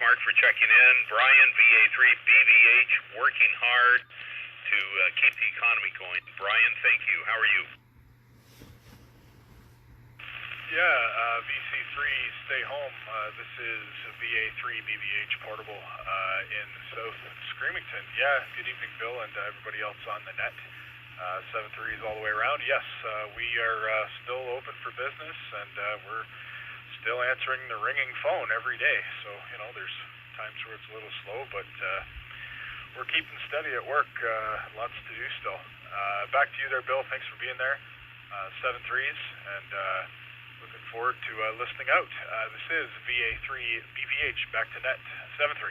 Mark, for checking in. Brian, VA3BVH, working hard to keep the economy going. Brian, thank you. How are you? Yeah, VC3STAYHOM. This is VA3BVH Portable in South Screamington. Yeah, good evening, Bill, and everybody else on the net. 7-3s all the way around. Yes, we are still open for business, and we're still answering the ringing phone every day. So, you know, there's times where it's a little slow, but we're keeping steady at work. Lots to do still. Back to you there, Bill. Thanks for being there. 7-3s, and looking forward to listening out. This is VA3BVH, back to net, 7-3.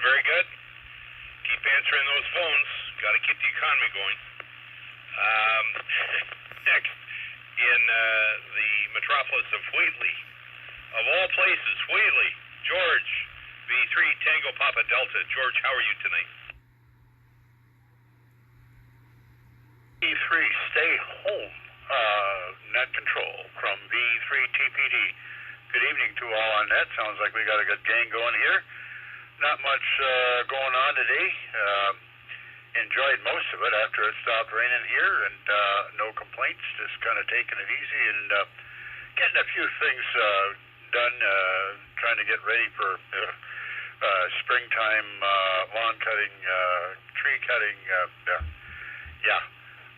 Very good. Keep answering those phones. Got to keep the economy going. Next, in the metropolis of Whately, of all places, Whately, George, V3 Tango Papa Delta. George, how are you tonight? V3 Stay Home, net control from V3 TPD. Good evening to all on net. Sounds like we got a good gang going here. Not much going on today. Enjoyed most of it after it stopped raining here, and no complaints. Just kind of taking it easy and getting a few things done. Trying to get ready for springtime lawn cutting, tree cutting. Yeah,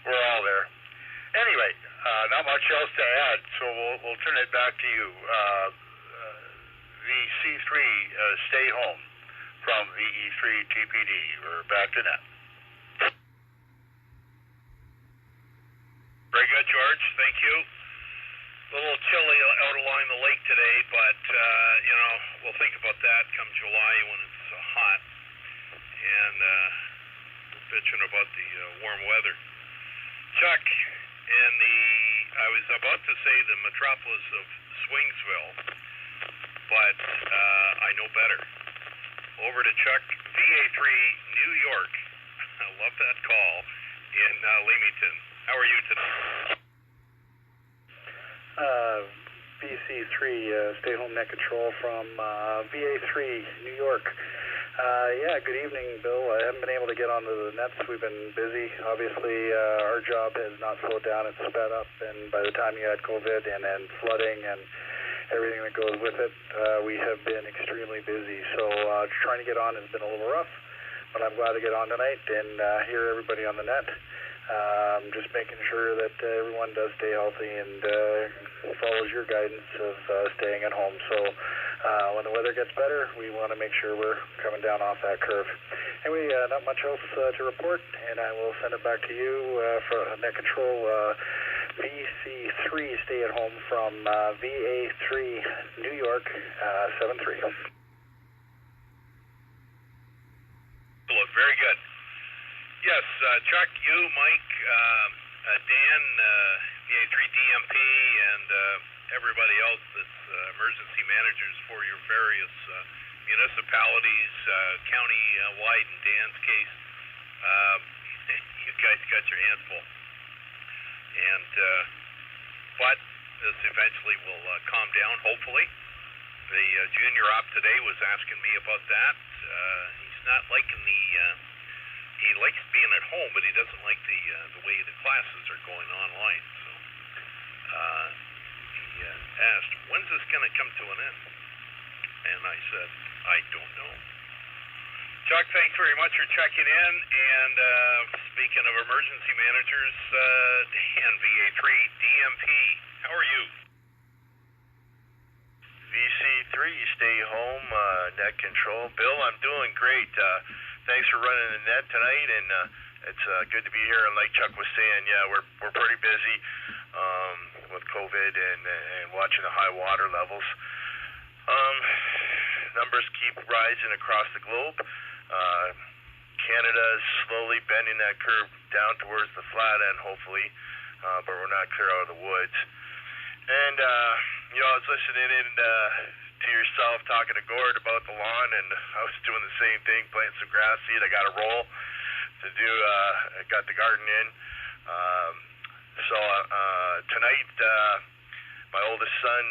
we're all there. Anyway, not much else to add, so we'll turn it back to you. VC3 Stay Home from VE3 TPD. We're back to that. Very good, George. Thank you. A little chilly out along the lake today, but, you know, we'll think about that come July when it's hot. And we're bitching about the warm weather. Chuck, I was about to say the metropolis of Swingsville, but I know better. Over to Chuck, VA3 New York. I love that call in Leamington. How are you today? VC3 Stay Home Net Control from VA3 New York. Yeah, good evening, Bill. I haven't been able to get onto the nets. We've been busy. Obviously, our job has not slowed down. It's sped up, and by the time you had COVID and then flooding and everything that goes with it, we have been extremely busy. So trying to get on has been a little rough, but I'm glad to get on tonight and hear everybody on the net. Just making sure that everyone does stay healthy and follows your guidance of staying at home. So when the weather gets better, we want to make sure we're coming down off that curve. Anyway, not much else to report, and I will send it back to you for net control. VC3 Stay at Home from VA3 New York, 7-3. Very good. Yes, Chuck, you, Mike, Dan, VA3 DMP, and everybody else that's emergency managers for your various municipalities, county-wide in Dan's case. You guys got your hands full. And, but this eventually will calm down, hopefully. The junior op today was asking me about that. He's not liking he likes being at home, but he doesn't like the way the classes are going online. So he asked, when's this going to come to an end? And I said, I don't know. Chuck, thanks very much for checking in. And speaking of emergency managers, Dan, VA3 DMP, how are you? VC3, Stay Home, net control. Bill, I'm doing great. Thanks for running the net tonight, and it's good to be here. And like Chuck was saying, yeah, we're pretty busy with COVID and watching the high water levels. Numbers keep rising across the globe. Canada is slowly bending that curve down towards the flat end, hopefully, but we're not clear out of the woods. And, you know, I was listening in to yourself talking to Gord about the lawn, and I was doing the same thing, planting some grass seed. I got a roll to do, I got the garden in. So tonight, my oldest son,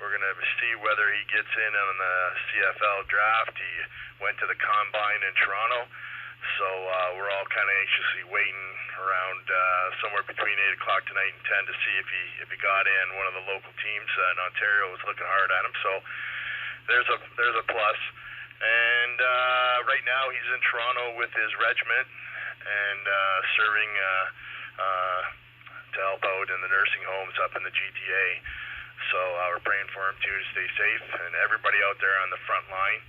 we're going to see whether he gets in on the CFL draft. He went to the Combine in Toronto, so we're all kind of anxiously waiting around somewhere between 8 o'clock tonight and 10 to see if he got in. One of the local teams in Ontario was looking hard at him, so there's a plus. And right now he's in Toronto with his regiment and serving to help out in the nursing homes up in the GTA. So we're praying for him too to stay safe, and everybody out there on the front line,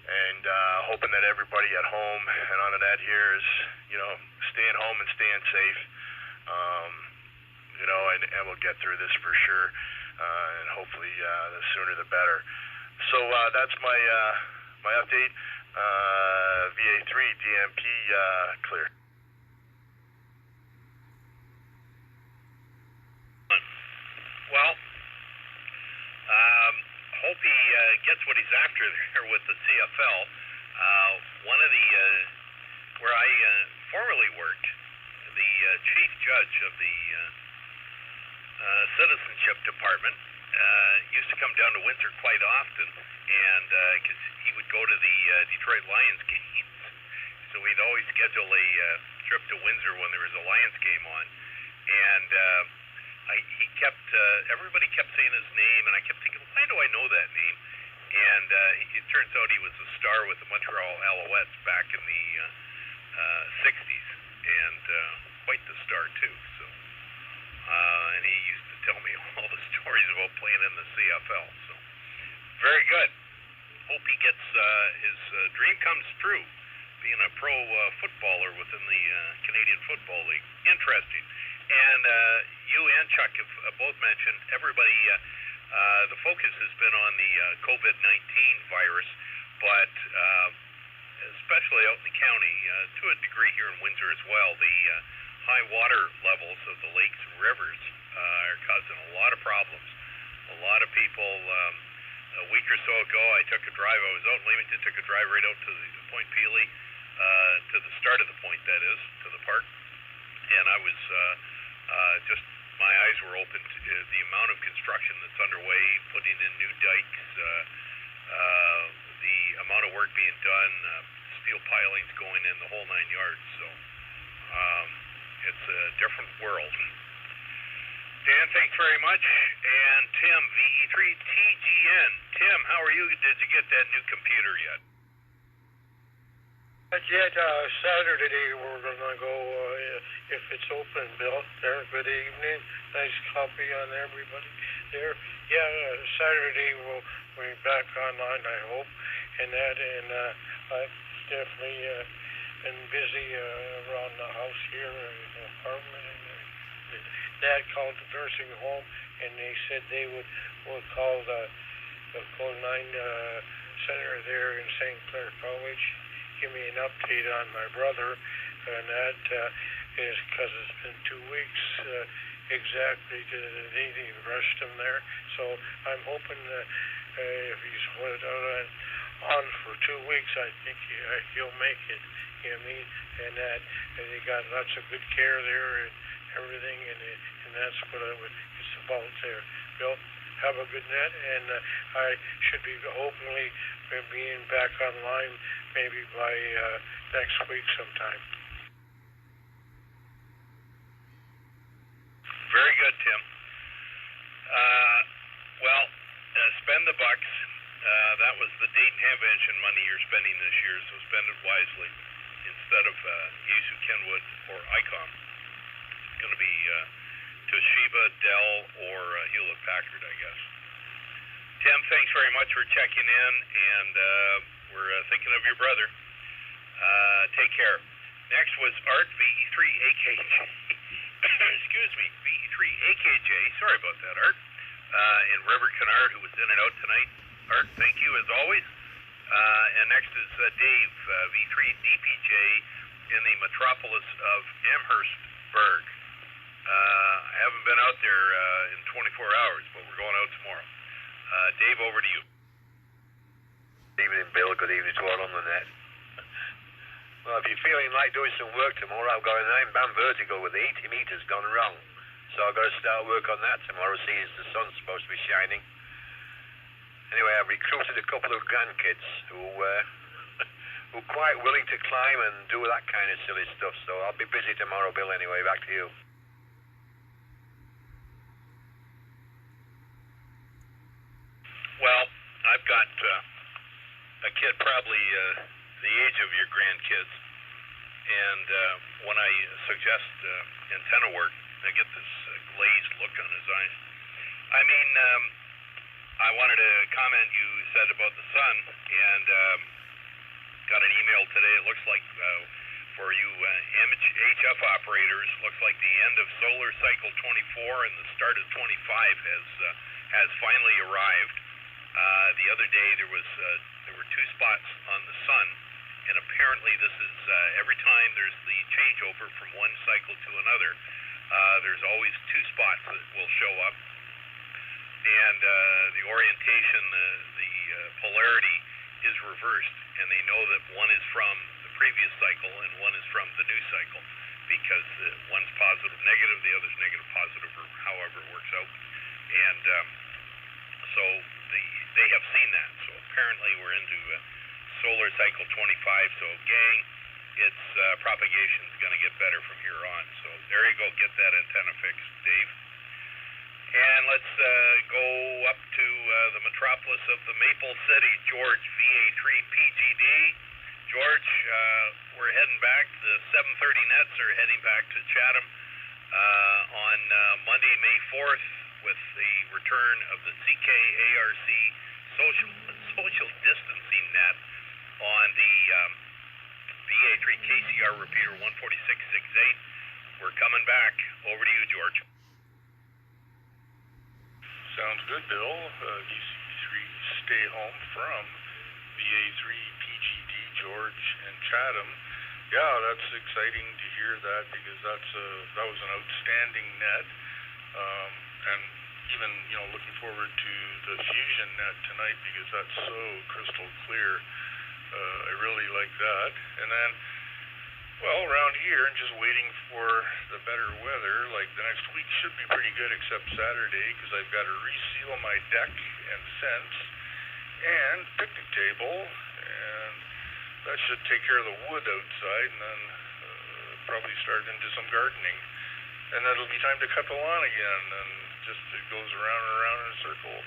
and hoping that everybody at home and on the net here is, staying home and staying safe. And we'll get through this for sure, and hopefully the sooner the better. So that's my update. VA3 DMP clear. Well, hope he gets what he's after there with the CFL. One of the, where I formerly worked, the chief judge of the citizenship department used to come down to Windsor quite often, and because he would go to the Detroit Lions games, so we'd always schedule a trip to Windsor when there was a Lions game on, and everybody kept saying his name, and I kept thinking, why do I know that name? And it turns out he was a star with the Montreal Alouettes back in the 60s, and quite the star too. So, and he used to tell me all the stories about playing in the CFL. So, very good. Hope he gets his dream comes true, being a pro footballer within the Canadian Football League. Interesting. And you and Chuck have both mentioned everybody, the focus has been on the COVID-19 virus, but especially out in the county, to a degree here in Windsor as well, the high water levels of the lakes and rivers are causing a lot of problems. A lot of people, a week or so ago, I took a drive. I was out in Leamington, took a drive right out to the Point Pelee, to the start of the point, that is, to the park, and I was just, my eyes were open to the amount of construction that's underway, putting in new dikes, the amount of work being done, steel pilings going in, the whole 9 yards. So it's a different world. Dan, thanks very much. And Tim, VE3TGN. Tim, how are you? Did you get that new computer yet? Not yet. Saturday we're going to go, if it's open, Bill. There, good evening. Nice copy on everybody there. Yeah, Saturday we'll be back online, I hope. And I've definitely been busy around the house here in the apartment. And Dad called the nursing home, and they said they would call the code 9 center there in St. Clair College. Give me an update on my brother, and that is because it's been 2 weeks exactly to the day they rushed him there. So I'm hoping that if he's put on for 2 weeks, I think he'll make it. You know what I mean? And that they got lots of good care there and everything, and that's what it's about there. Bill, have a good net, and I should be hopefully being back online maybe by next week sometime. Very good, Tim. Well, spend the bucks. That was the Dayton Hamvention money you're spending this year, so spend it wisely instead of Yaesu Kenwood or ICOM. It's going to be Toshiba, Dell, or Hewlett Packard, I guess. Tim, thanks very much for checking in, and we're thinking of your brother. Take care. Next was Art, VE3AKJ. Excuse me, VE3AKJ. Sorry about that, Art. In River Canard, who was in and out tonight. Art, thank you as always. And next is Dave, V3DPJ, in the metropolis of Amherstburg. I haven't been out there in 24 hours, but we're going out tomorrow. Dave, over to you. Good evening, Bill. Good evening to all on the net. Well, if you're feeling like doing some work tomorrow, I've got an iron band vertical with the 80 meters gone wrong. so I've got to start work on that tomorrow, seeing as the sun's supposed to be shining. Anyway, I've recruited a couple of grandkids who are quite willing to climb and do that kind of silly stuff, so I'll be busy tomorrow, Bill, anyway. Back to you. Well, I've got a kid probably the age of your grandkids, and when I suggest antenna work, I get this glazed look on his eyes. I mean, I wanted to comment, you said about the sun, and got an email today. It looks like for you HF operators, looks like the end of solar cycle 24 and the start of 25 has finally arrived. The other day there were 2 spots on the sun, and apparently this is every time there's the changeover from one cycle to another, there's always 2 spots that will show up, and the orientation, the polarity is reversed, and they know that one is from the previous cycle and one is from the new cycle, because one's positive negative, the other's negative positive, or however it works out. And so they have seen that. So apparently we're into solar cycle 25. So gang, its propagation is going to get better from here on. So there you go. Get that antenna fixed, Dave. And let's go up to the metropolis of the Maple City, George, VA3PGD. George, we're heading back. The 7:30 nets are heading back to Chatham on Monday, May 4th, with the return of the CKARC social distancing net on the VA3 KCR repeater 146.68. We're coming back. Over to you, George. Sounds good, Bill. VC3 Stay Home from VA3 PGD, George, and Chatham. Yeah, that's exciting to hear that, because that was an outstanding net. And even, looking forward to the fusion net tonight, because that's so crystal clear. I really like that. And then, well, around here, and just waiting for the better weather, like the next week should be pretty good, except Saturday, because I've got to reseal my deck and fence and picnic table, and that should take care of the wood outside, and then probably start into some gardening. And then it'll be time to cut the lawn again, and just it goes around and around in a circle.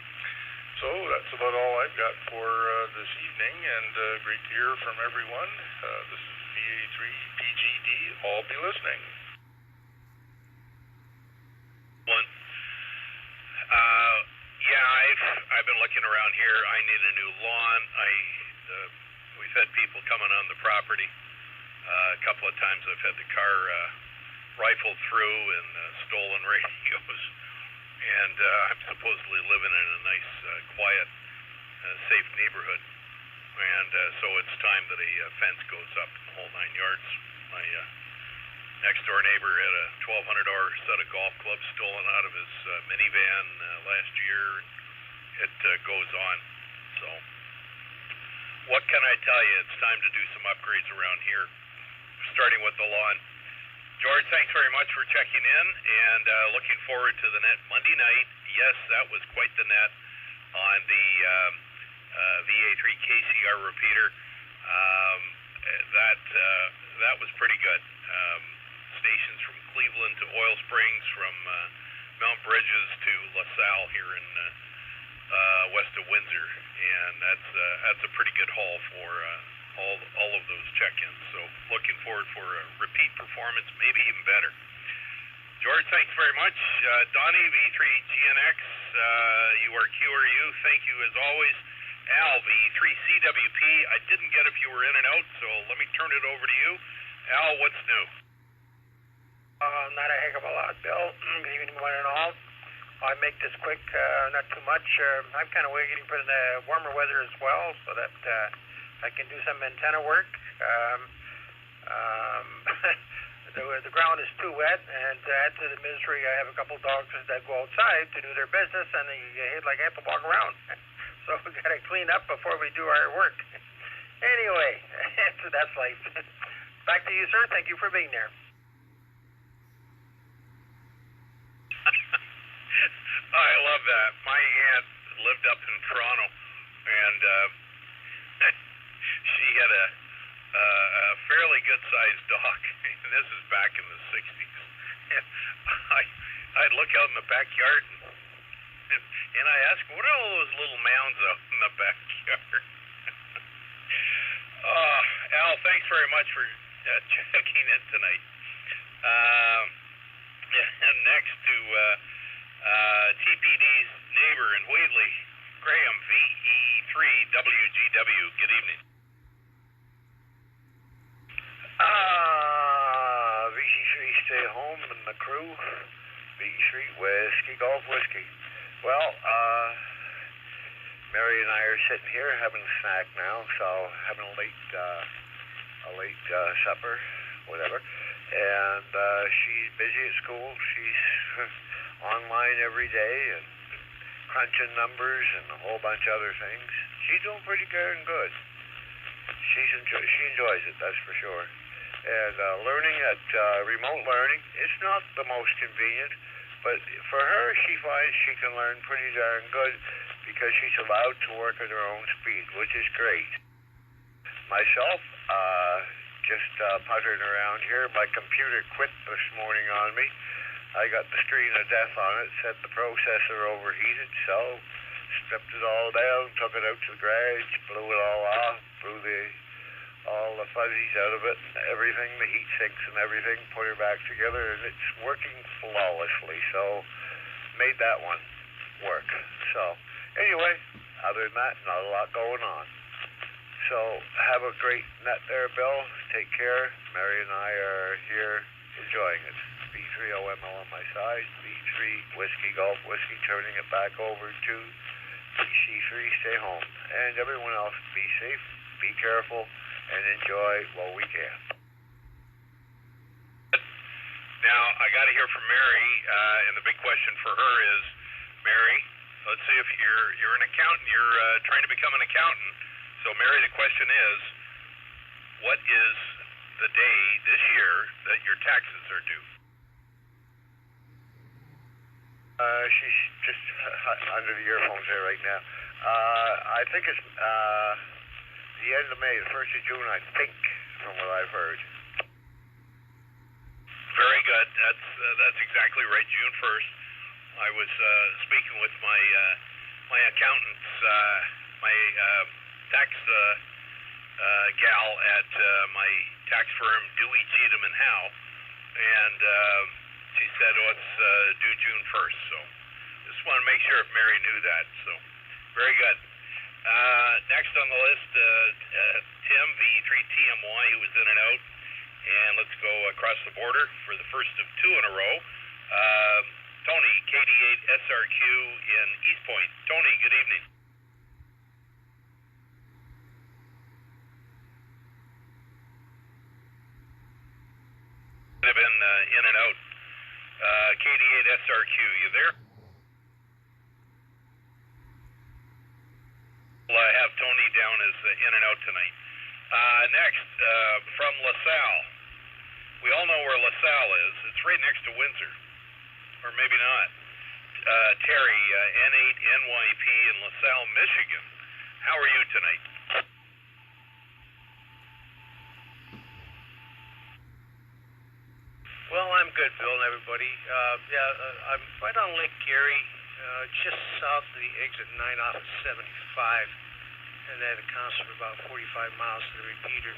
So that's about all I've got for this evening, and great to hear from everyone. This is VA3 PGD. I'll be listening. Yeah, I've been looking around here. I need a new lawn. We've had people coming on the property. A couple of times I've had the car rifled through and stolen radios. And I'm supposedly living in a nice, quiet, safe neighborhood. And so it's time that a fence goes up the whole 9 yards. My next door neighbor had a $1,200 set of golf clubs stolen out of his minivan last year. It goes on. So what can I tell you? It's time to do some upgrades around here, starting with the lawn. George, thanks very much for checking in, and looking forward to the net Monday night. Yes, that was quite the net on the VA3 KCR repeater. That was pretty good. Stations from Cleveland to Oil Springs, from Mount Bridges to LaSalle here in west of Windsor, and that's a pretty good haul for all of those check-ins. So looking forward for a repeat performance, maybe even better. George, thanks very much. Donnie, V3GNX, you are QRU. Thank you as always. Al, V3CWP, I didn't get if you were in and out, so let me turn it over to you. Al, what's new? Not a heck of a lot, Bill. Good evening, one and all. I make this quick, not too much. I'm kind of waiting for the warmer weather as well, so that I can do some antenna work. The ground is too wet, and to add to the misery, I have a couple dogs that go outside to do their business, and they hit like half a walk around. So we got to clean up before we do our work. Anyway, that's life. Back to you, sir. Thank you for being there. my aunt lived up in Toronto, and she had a fairly good-sized dog. This is back in the 60s. And I'd look out in the backyard, and I asked, what are all those little mounds out in the backyard? Al, thanks very much for checking in tonight. And next to TPD's neighbor in Wheatley, Graham, VE3WGW. Good evening. VC3 Stay Home and the crew, VC3 Whiskey Golf Whiskey. Well, Mary and I are sitting here having a snack now, so having a late supper, whatever. And she's busy at school. She's online every day and crunching numbers and a whole bunch of other things. She's doing pretty darn good. She enjoys it, that's for sure. And learning at remote learning, it's not the most convenient, but for her, she finds she can learn pretty darn good because she's allowed to work at her own speed, which is great. Myself, just puttering around here. My computer quit this morning on me. I got the screen of death on it, said the processor overheated, so stripped it all down, took it out to the garage, blew it all off, blew all the fuzzies out of it, everything, the heat sinks and everything, put her back together, and it's working flawlessly, so made that one work. So anyway, other than that, not a lot going on. So have a great net there, Bill. Take care. Mary and I are here enjoying it. V3OML on my side, V3 Whiskey Golf Whiskey, turning it back over to VC3 Stay Home. And everyone else, be safe, be careful, and enjoy while we can. Now, I got to hear from Mary, and the big question for her is, Mary, let's see if you're an accountant, you're trying to become an accountant. So, Mary, the question is, what is the day this year that your taxes are due? She's just under the earphones there right now. I think it's the end of May, the 1st of June, I think, from what I've heard. Very good. That's exactly right, June 1st. I was speaking with my accountants, my tax gal at my tax firm, Dewey, Cheatham & Howe, and she said, oh, it's due June 1st, so just want to make sure if Mary knew that, so very good. Next on the list, Tim, V3TMY, who was in and out, and let's go across the border for the first of two in a row. Tony, KD8SRQ in East Point. Tony, good evening. Have been in and out. KD8SRQ, you there? Well, I have Tony down as in and out tonight. Next, from LaSalle. We all know where LaSalle is. It's right next to Windsor. Or maybe not. Terry, N8NYP in LaSalle, Michigan. How are you tonight? Well, I'm good, Bill, and everybody. I'm right on Lake Erie, just south of the exit 9 off of 75, and that accounts for about 45 miles to the repeater.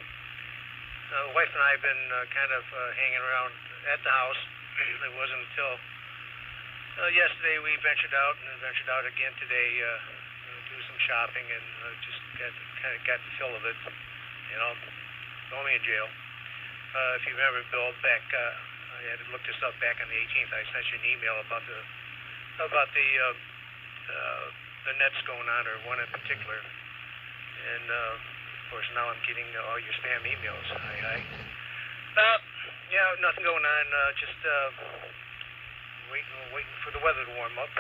The wife and I have been kind of hanging around at the house. It wasn't until yesterday we ventured out again today, do some shopping, and just got the fill of it, only in jail. If you remember, Bill, back I had looked this up back on the 18th. I sent you an email about the nets going on, or one in particular. And of course, now I'm getting all your spam emails. Nothing going on. Just waiting for the weather to warm up.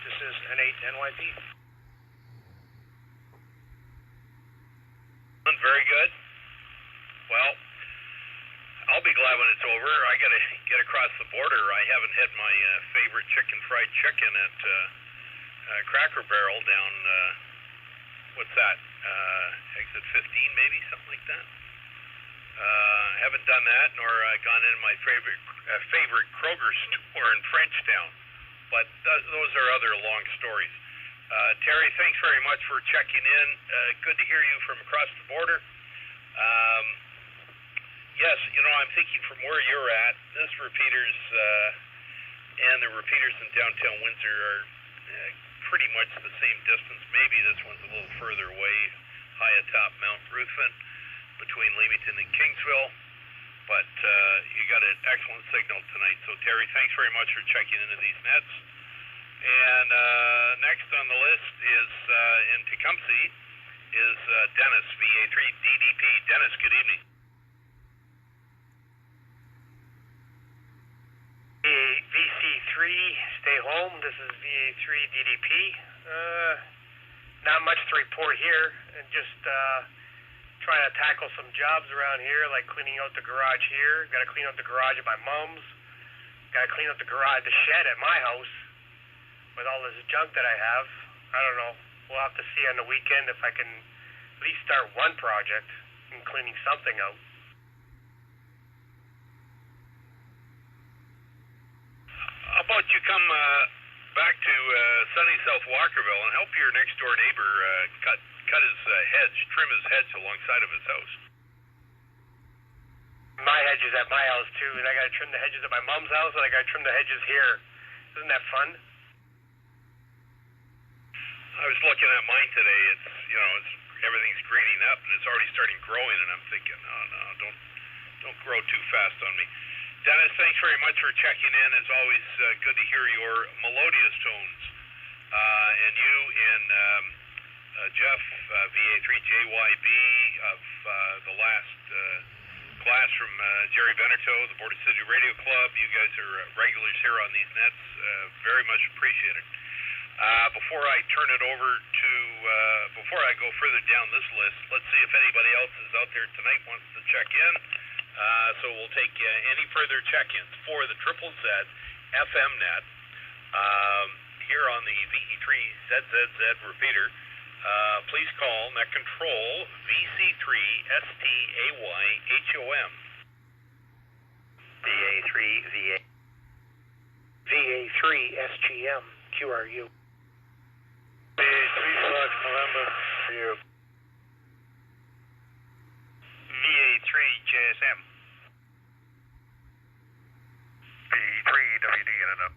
This is N8NYP. Very good. Well, I'll be glad when it's over. I got to get across the border. I haven't had my favorite fried chicken at Cracker Barrel down, what's that? Exit 15 maybe, something like that. Haven't done that, nor gone in my favorite Kroger store in Frenchtown. But those are other long stories. Terry, thanks very much for checking in. Good to hear you from across the border. Yes, I'm thinking from where you're at, this repeaters and the repeaters in downtown Windsor are pretty much the same distance. Maybe this one's a little further away, high atop Mount Ruthven between Leamington and Kingsville. But you got an excellent signal tonight. So, Terry, thanks very much for checking into these nets. And next on the list is in Tecumseh is Dennis, VA3 DDP. Dennis, good evening. VC3 Stay Home. This is VA3 DDP. Not much to report here, and just trying to tackle some jobs around here, like cleaning out the garage here. Got to clean out the garage at my mom's. Got to clean out the shed at my house with all this junk that I have. I don't know. We'll have to see on the weekend if I can at least start one project in cleaning something out. How about you come back to sunny South Walkerville and help your next door neighbor cut his hedge, trim his hedge alongside of his house? My hedge is at my house too, and I got to trim the hedges at my mom's house, and I got to trim the hedges here. Isn't that fun? I was looking at mine today. It's everything's greening up and it's already starting growing, and I'm thinking, no, don't grow too fast on me. Dennis, thanks very much for checking in. It's always good to hear your melodious tones. And you and Jeff, VA3JYB of the last class from Jerry Benerto, the Border City Radio Club. You guys are regulars here on these nets. Very much appreciated. Before I turn it over to, before I go further down this list, let's see if anybody else is out there tonight wants to check in. So we'll take any further check-ins for the Triple Z FM net here on the VE3ZZZ repeater. Please call net control VC3STAYHOM. VA3SGM QRU. VA3/November for you. VA3JSM. V3WD in and up.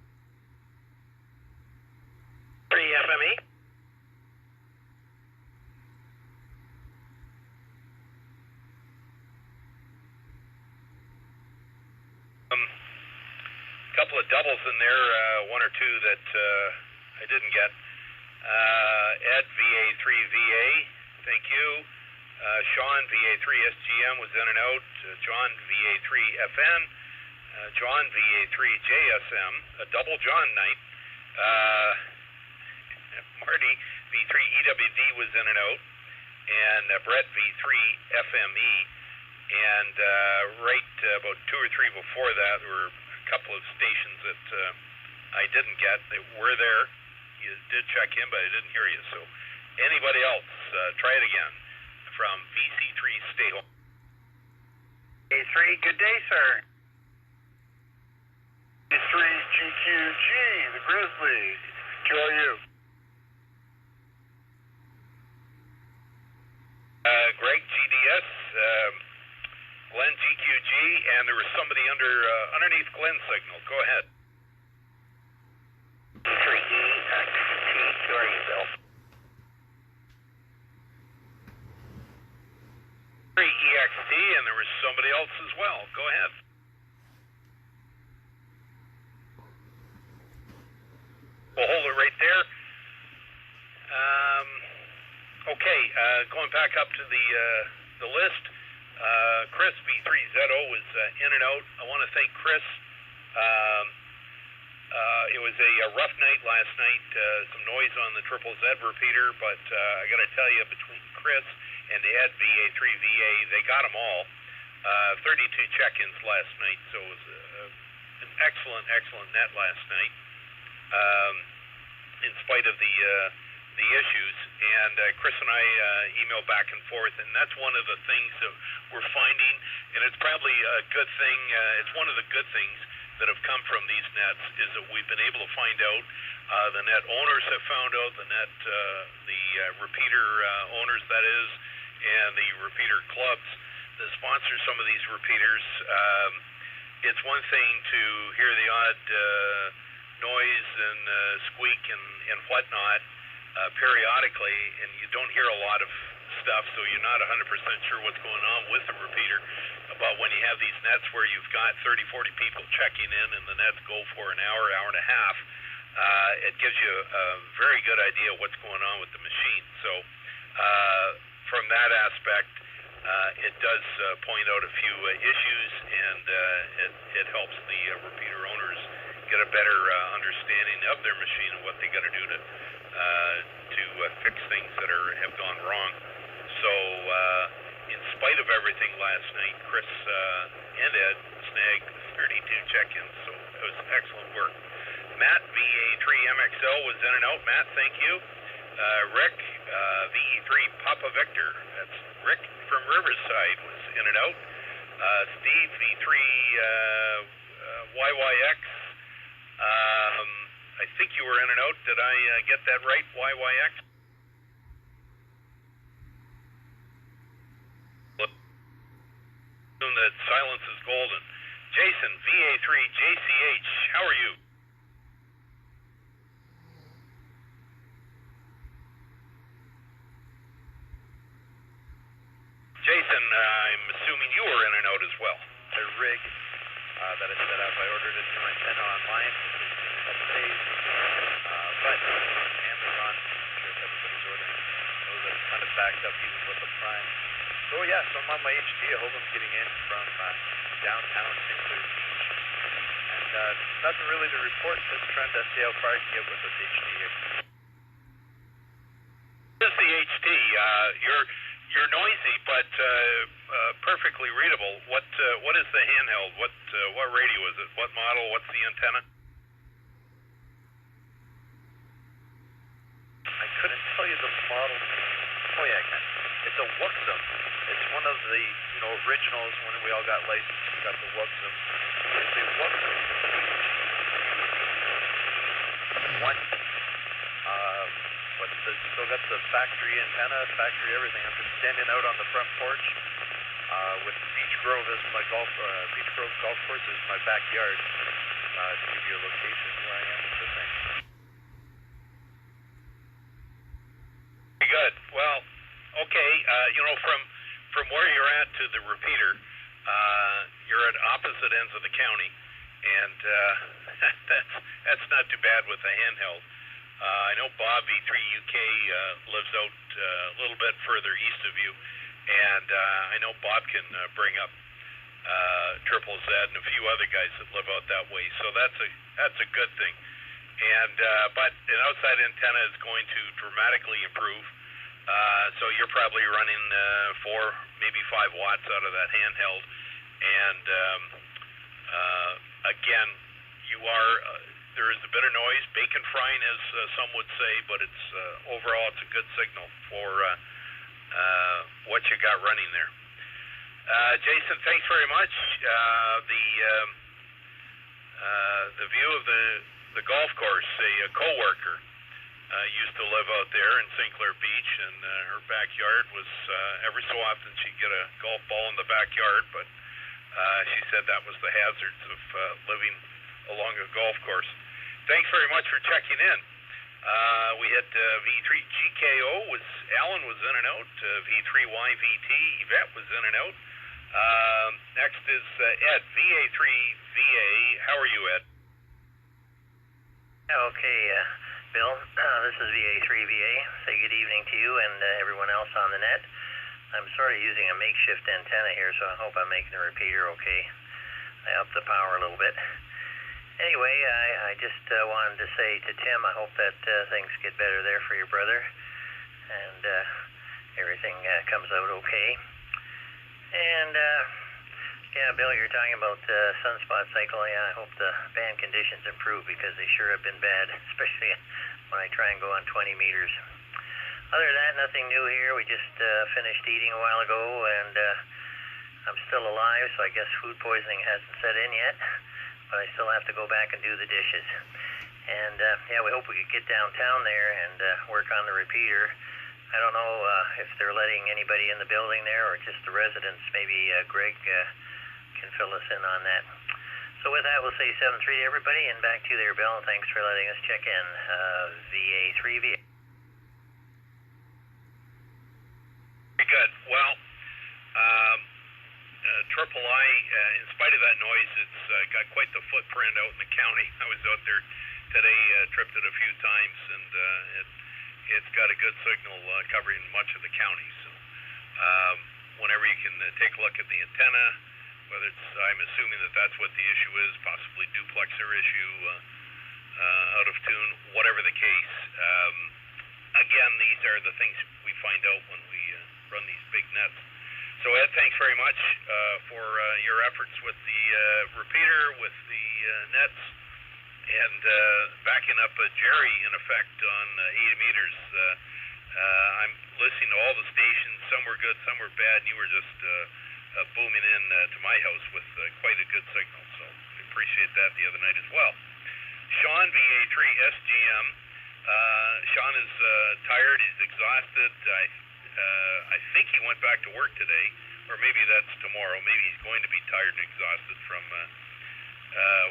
3FME. Couple of doubles in there, one or two that I didn't get. Ed, VA3VA, thank you. Sean, VA3SGM was in and out. John, VA3FN. John, VA3JSM. A double John night. Marty, V3EWD was in and out. And Brett, V3FME. And right about two or three before that were a couple of stations that I didn't get. They were there. You did check in, but I didn't hear you. So anybody else, try it again. From VC3 Stay Home. VA3, good day, sir. VA3GQG, the Grizzly. QRU. Greg, GDS, Glenn, GQG, and there was somebody underneath Glenn's signal. Go ahead. 3EXT QRU, Bill. 3EXT, and there was somebody else as well. Go ahead. We'll hold it right there. Okay, going back up to the list. Chris, V3ZO, was in and out. I want to thank Chris. It was a rough night last night. Some noise on the Triple Z repeater, but I got to tell you, between Chris and Ed, VA3VA, they got them all. 32 check-ins last night, so it was an excellent net last night. in spite of the issues. And Chris and I email back and forth, and that's one of the things that we're finding, and it's probably a good thing. It's one of the good things that have come from these nets is that we've been able to find out. The net owners have found out, the repeater owners, that is, and the repeater clubs that sponsor some of these repeaters. It's one thing to hear the odd noise and squeak and whatnot periodically, and you don't hear a lot of stuff, so you're not 100% sure what's going on with the repeater. But when you have these nets where you've got 30, 40 people checking in and the nets go for an hour, hour and a half, it gives you a very good idea of what's going on with the machine. So from that aspect, it does point out a few issues, and it helps the repeater owners get a better understanding of their machine and what they got to do to fix things that have gone wrong. So in spite of everything last night, Chris and Ed snagged 32 check-ins, so it was excellent work. Matt, VA3MXL, was in and out. Matt, thank you. Rick, VE3 Papa Victor, that's Rick from Riverside, was in and out. Steve, V3 YYX, I think you were in and out. Did I get that right, YYX? That silence is golden. Jason, VA3 JCH, how are you? Jason, I'm assuming you were in and out as well. The rig that I set up, I ordered a new antenna online, which is a couple days, but on Amazon, I'm sure if everybody's ordering, knows that it's kind of backed up even with the Prime. So yeah, so I'm on my HT. I hope I'm getting in from downtown St. Clair Beach, and nothing really to report. Just trying to see how far I can get with this HT here. This is the HT. You're noisy, but perfectly readable. What is the handheld? What radio is it? What model? What's the antenna? I couldn't tell you the model name. Oh yeah, I can. It's a Wuxum. It's one of the originals when we all got licensed. We got the Wuxum. It's a Wuxum one. But still got the factory antenna, factory everything. I'm just standing out on the front porch with Beach Grove as my Beach Grove golf course is my backyard. To give you a location where I am with the thing. Very good. Well, okay. From where you're at to the repeater, you're at opposite ends of the county, and that's not too bad with the handheld. I know Bob V3 UK lives out a little bit further east of you, and I know Bob can bring up Triple Z and a few other guys that live out that way. So that's a good thing. And but an outside antenna is going to dramatically improve. So you're probably running 4, maybe 5 watts out of that handheld, and again, you are. There is a bit of noise, bacon frying, as some would say, but it's overall it's a good signal for what you got running there. Jason, thanks very much. The view of the golf course, a coworker used to live out there in St. Clair Beach, and her backyard was every so often she'd get a golf ball in the backyard, but she said that was the hazards of living along a golf course. Thanks very much for checking in. We had V3GKO, Alan was in and out, V3YVT, Yvette was in and out. Next is Ed, VA3VA. How are you, Ed? Okay, Bill, this is VA3VA. Say good evening to you and everyone else on the net. I'm sort of using a makeshift antenna here, so I hope I'm making the repeater okay. I upped the power a little bit. Anyway, I just wanted to say to Tim, I hope that things get better there for your brother, and everything comes out okay. And Yeah, Bill, you're talking about sunspot cycle. Yeah, I hope the band conditions improve because they sure have been bad, especially when I try and go on 20 meters. Other than that, nothing new here. We just finished eating a while ago, and I'm still alive, so I guess food poisoning hasn't set in yet, but I still have to go back and do the dishes. And yeah, we hope we could get downtown there and work on the repeater. I don't know if they're letting anybody in the building there or just the residents. Maybe Greg can fill us in on that. So with that, we'll say 7-3 to everybody, and back to you there, Bill, and thanks for letting us check in. VA3VA. Very good. Well, Triple I, in spite of that noise, it's got quite the footprint out in the county. I was out there today, tripped it a few times, and it's got a good signal covering much of the county. So whenever you can take a look at the antenna, whether it's, I'm assuming that that's what the issue is, possibly duplexer issue, out of tune, whatever the case. Again, these are the things we find out when we run these big nets. So Ed, thanks very much for your efforts with the repeater, with the nets, and backing up Jerry, in effect, on 80 meters. I'm listening to all the stations. Some were good, some were bad, and you were just booming in to my house with quite a good signal. So I appreciate that the other night as well. Sean, VA3SGM. Sean is tired. He's exhausted. I think he went back to work today, or maybe that's tomorrow. Maybe he's going to be tired and exhausted from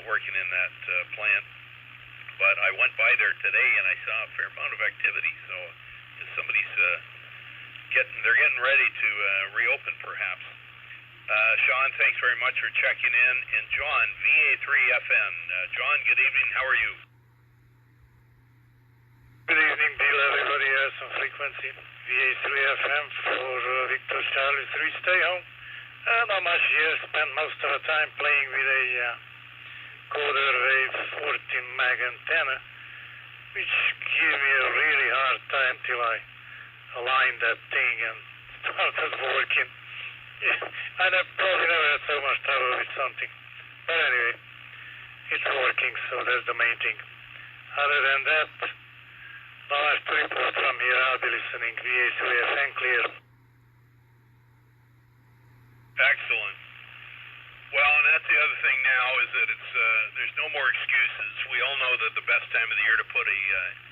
working in that plant. But I went by there today and I saw a fair amount of activity. So somebody's they're getting ready to reopen, perhaps. Sean, thanks very much for checking in. And John, VA3FN. John, good evening. How are you? Good evening, Bill. Everybody has some frequency. VA3FM for Victor Charlie 3, stay home. Not much here. Spent most of the time playing with a quarter wave 14 mag antenna, which gave me a really hard time till I aligned that thing and started working. Yeah, and I probably never had so much trouble with something. But anyway, it's working, so that's the main thing. Other than that, the last report from here, I'll be listening. VA3FN clear. Excellent. Well, and that's the other thing now is that it's there's no more excuses. We all know that the best time of the year to put a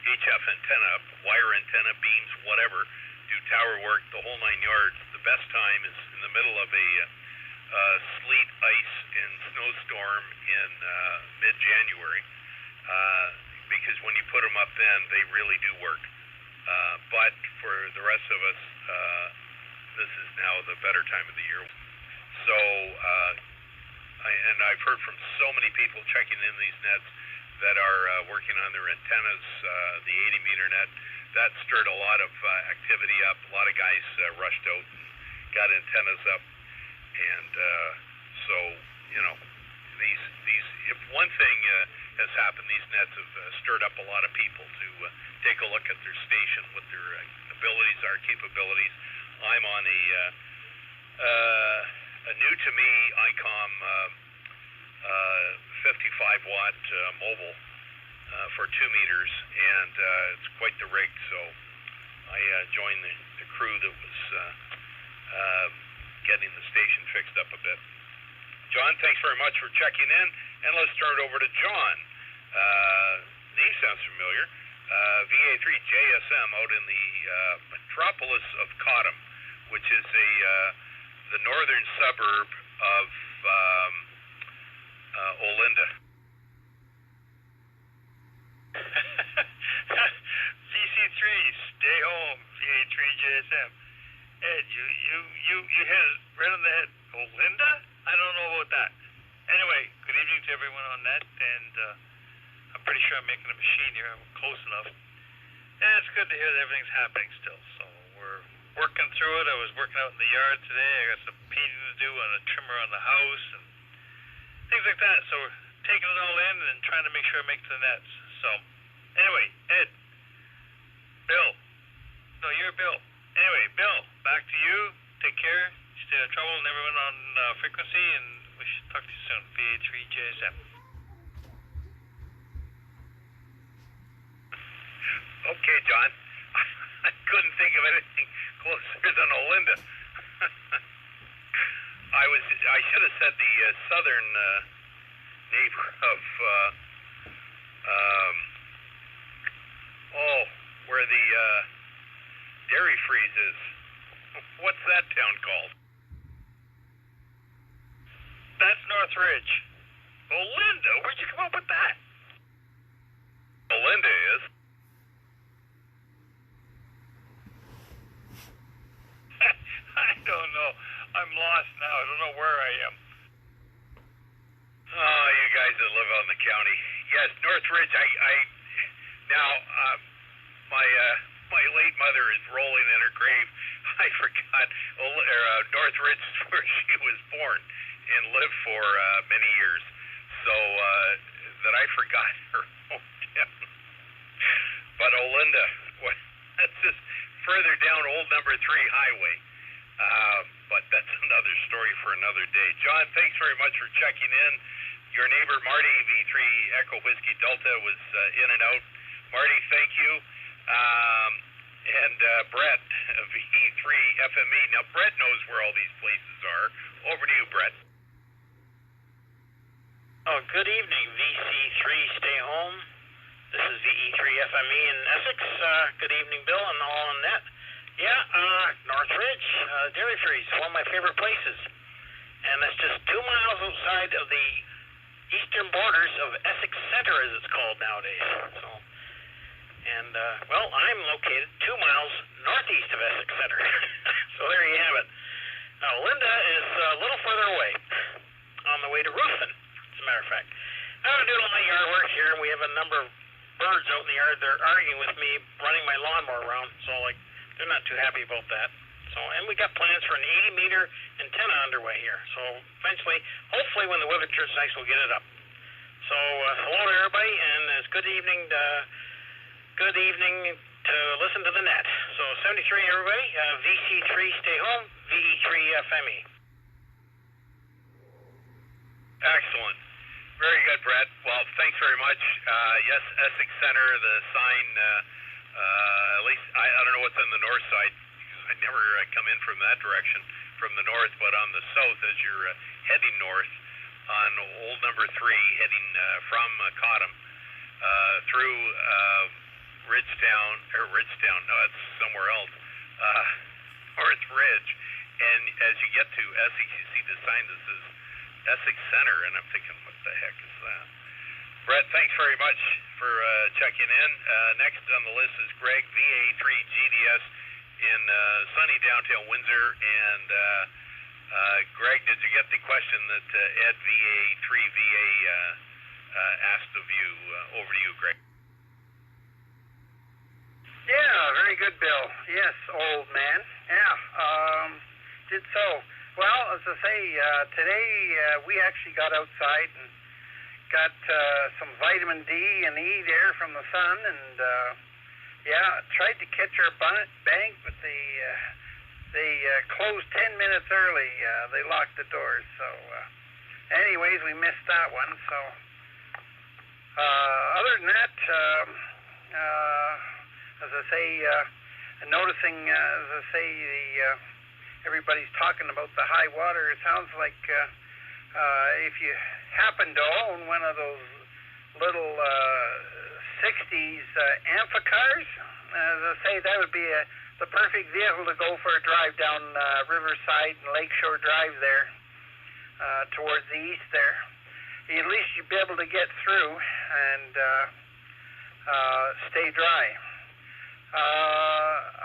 HF antenna up, wire antenna, beams, whatever, do tower work, the whole 9 yards. The best time is in the middle of a sleet, ice, and snowstorm in mid-January. Because when you put them up then, they really do work. But for the rest of us, this is now the better time of the year. So, and I've heard from so many people checking in these nets that are working on their antennas, the 80-meter net. That stirred a lot of activity up. A lot of guys rushed out and got antennas up. And so, you know, these if one thing has happened, these nets have stirred up a lot of people to take a look at their station, what their abilities are, capabilities. I'm on a new to me ICOM 55-watt mobile for 2 meters, and it's quite the rig. So I joined the crew that was getting the station fixed up a bit. John, thanks very much for checking in, and let's turn it over to John. Name sounds familiar. VA3JSM out in the metropolis of Cottam, which is the northern suburb of Olinda. VC3, stay home, VA3JSM. Ed, you hit it right on the head. Olinda? I don't know about that. Anyway, good evening to everyone on that, and I'm pretty sure I'm making a machine here. I'm close enough. And it's good to hear that everything's happening still. So we're working through it. I was working out in the yard today. I got some painting to do on a trimmer on the house and things like that. So we're taking it all in and trying to make sure I make the nets. So anyway, Ed, Bill. No, you're Bill. Anyway, Bill, back to you. Take care. Stay out of trouble and everyone on frequency, and We should talk to you soon. VA3JSM. Okay, John. I couldn't think of anything closer than Olinda. I should have said the southern neighbor of where the dairy freeze is. What's that town called? That's Northridge. Olinda? Where'd you come up with that? Olinda is. I don't know. I'm lost now. I don't know where I am. Oh, you guys that live out in the county. Yes, Northridge. My late mother is rolling in her grave. I forgot. Northridge is where she was born and lived for many years. So that I forgot her hometown. But Olinda, that's just further down Old Number 3 Highway. But that's another story for another day. John, thanks very much for checking in. Your neighbor Marty, V3 Echo Whiskey Delta, was in and out. Marty, thank you. And Brett, V3 FME. Now, Brett knows where all these places are. Over to you, Brett. Oh, good evening, VC3 Stay Home. This is VE3FME in Essex. Good evening, Bill, and all on net. Yeah, Northridge, Dairy Freeze, one of my favorite places. And that's just 2 miles outside of the eastern borders of Essex Center, as it's called nowadays. Well, I'm located 2 miles northeast of Essex Center. So there you have it. Now, Linda is a little further away, on the way to Roofing, as a matter of fact. I'm doing a lot of yard work here, and we have a number of birds out in the yard. They're arguing with me, running my lawnmower around, so they're not too happy about that. And we got plans for an 80-meter antenna underway here. So eventually, hopefully when the weather turns nice, we'll get it up. So hello to everybody, and it's good evening to listen to the net. So 73 everybody, VC3 Stay Home, VE3 FME. Excellent. Very good, Brett. Well, thanks very much. Yes, Essex Center, the sign, at least, I don't know what's on the north side, because I never come in from that direction, from the north, but on the south, as you're heading north, on Old Number 3, heading from Cottam, through Ridgetown, no, it's somewhere else, North Ridge, and as you get to Essex, you see the sign that says Essex Center, and I'm thinking, what the heck is that? Brett, thanks very much for checking in. Next on the list is Greg, VA3GDS in sunny downtown Windsor. And Greg, did you get the question that Ed, VA3VA, asked of you? Over to you, Greg. Yeah, very good, Bill. Yes, old man. Yeah, did so. Well, as I say, today we actually got outside and got some vitamin D and E there from the sun, and tried to catch our bank, but they closed 10 minutes early. They locked the doors, so anyways, we missed that one. So other than that, as I say, noticing, as I say, everybody's talking about the high water. It sounds like if you happen to own one of those little 60s amphicars, as I say, that would be the perfect vehicle to go for a drive down Riverside and Lakeshore Drive there, towards the east there. At least you'd be able to get through and stay dry.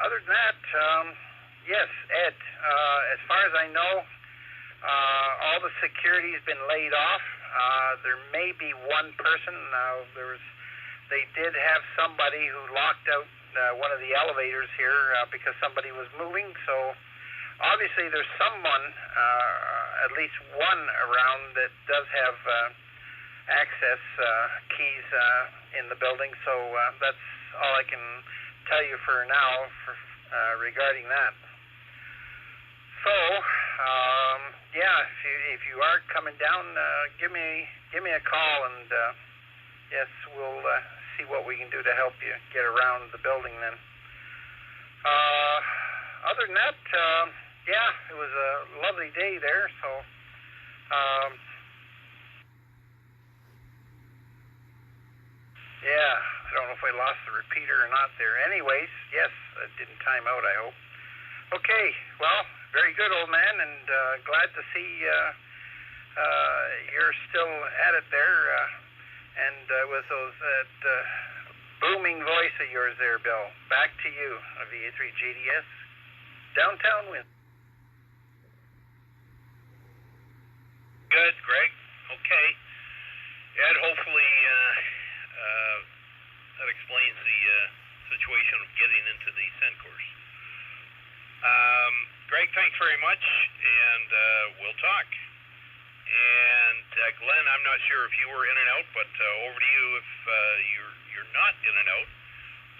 Other than that, yes, Ed, as far as I know, all the security has been laid off. There may be one person. They did have somebody who locked out one of the elevators here because somebody was moving. So obviously there's someone, at least one around, that does have access keys in the building. So that's all I can tell you for now regarding that. So, yeah, if you are coming down, give me a call, and yes, we'll see what we can do to help you get around the building then. Other than that, yeah, it was a lovely day there, so yeah, I don't know if I lost the repeater or not there. Anyways, yes, it didn't time out, I hope. Okay, well, very good, old man, and glad to see you're still at it there, and with that booming voice of yours there, Bill. Back to you, VA3 JDS, downtown Win. Good, Greg. Okay. Ed, hopefully that explains the situation of getting into the Sen course. Greg, thanks very much, and we'll talk. And Glenn, I'm not sure if you were in and out, but over to you if you're not in and out.